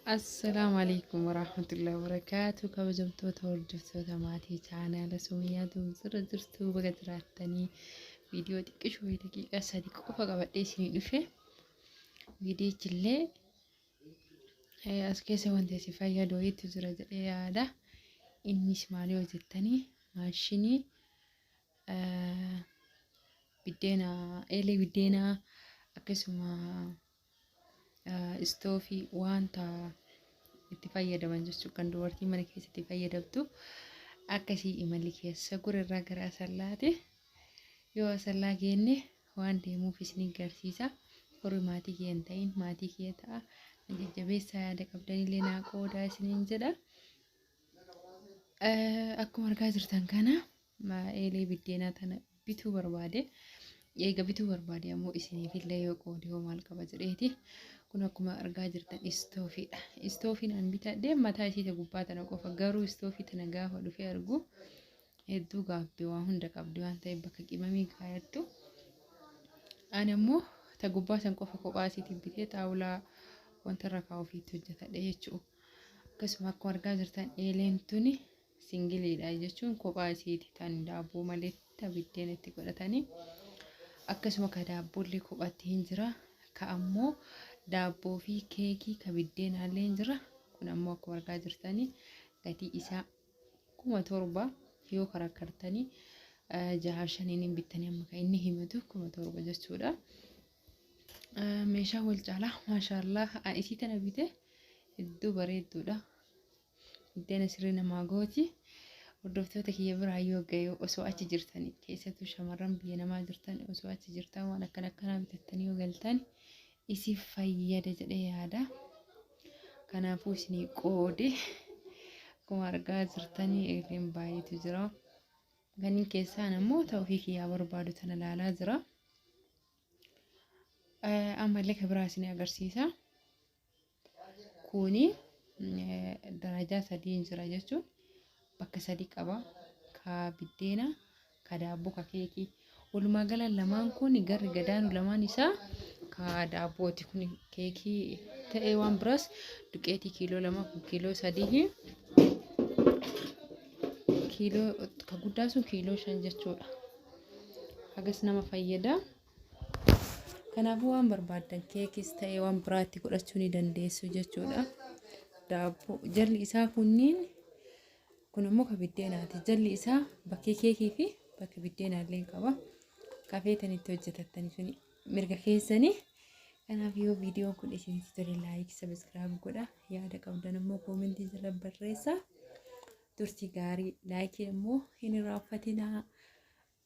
السلام عليكم ورحمة الله وبركاته. كوجمتو توردفتو تماتي channel سمية زرتو بقدراتني فيديو شوي دقيقة صديق قفا قبل سنين نفه فيديو جلي أسكيس وانتي سفايا دويت زرد هذا إني اسمعني وزتني ماشيني بدينا إلي بدينا أكسما استوفي وانتا itti fayyadaman jechuu kan dubartii mana keessatti fayyadamtu akkasii imalli keessa gurra gara asallaati yoo asallaa geenne waan deemuuf isin garsiisa horii maatii kee hin ta'in maatii kee ta'a jajjabeessaa yaada qabdanillee naa qoodaa isiniin jedha akkuma argaa jirtan kana eelee biddeenaa tana bituu barbaade eega bituu barbaade ammoo isiniif illee yoo qoodee maal qaba jedheeti kun akkuma argaa jirtan istoofiidha. Istoofiin an bitadhee mataa isii gubbaa tana qofa garuu istoofii tana gaafa dhufee argu hedduu gaabbee waan hunda qabdi waan ta'eef bakka qimamii kaayattu. Ani ammoo ta gubbaa san qofa kophaa isiitiin bitee xaawulaa wanta irra kaa'uufiitti hojjetadhe jechuudha. Akkasuma akkuma argaa jirtan eeleen tuni singiliidha jechuun kophaa isiiti tan daabboo malee ta biddeen itti godhatanii akkasuma ka daabboollee kophaatti hin jira ka ammoo daabboo fi keekii ka biddeenaallee hin jira kun ammoo akkuma argaa jirtanii gatii isaa 7,000 yoo karakkartanii 6,500 bittanii amma kan inni himatu 7,000 jechuudha. Meeshaa wal caalaa maashaallah isii tana bite hedduu bareedduudha. Biddeena sirrii namaa gooti. Hordoftoota kiyya biraa yoo ga'e osoo achi jirtanii keessattuu shamarran biyya namaa jirtan osoo achi jirtan waan akkanaa bitattanii yoo galtan isii fayyada jedhee yaada. Kanaafuu isinii qoode akkuma argaa jirtanii eeleen baay'eetu jira. Kanneen keessaan ammoo ta'uu fi kiyyaa barbaadu tana ilaalaa jira. Ammallee ka biraa isinii agarsiisa. Kuni darajaa 3 jira jechuun bakka 3 qaba. Ka biddeena, ka daabboo, ka keekii. Walumaa gala lamaan kun garri gadaanu lamaan isaa ka daabbooti kun keekii ta'ee waan biraas duqeetii kiiloo 2 kiiloo 3 kiiloo ka guddaa sun kiiloo 5 jechuudha. Hagas nama fayyada. Kanaafuu waan barbaadan keekis ta'ee waan biraatti godhachuu ni dandeessu jechuudha. Daabboo jalli isaa kunniin kun ammoo ka biddeenaati. Jalli isaa bakkee keekii fi bakka biddeenaallee qaba. Kafeetan itti hojjetattanii suni mirga keessanii. Kanaaf yoo viidiyoon kun isinitti tole laayik sabiskiraayib godha. Yaada qabdan ammoo koomentii jala barreessaa. Turtii gaarii laayikii ammoo hin irraanfatinaa.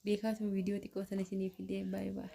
Beekaatu viidiyoo xiqqoo sana isiniif fidee baay'ee.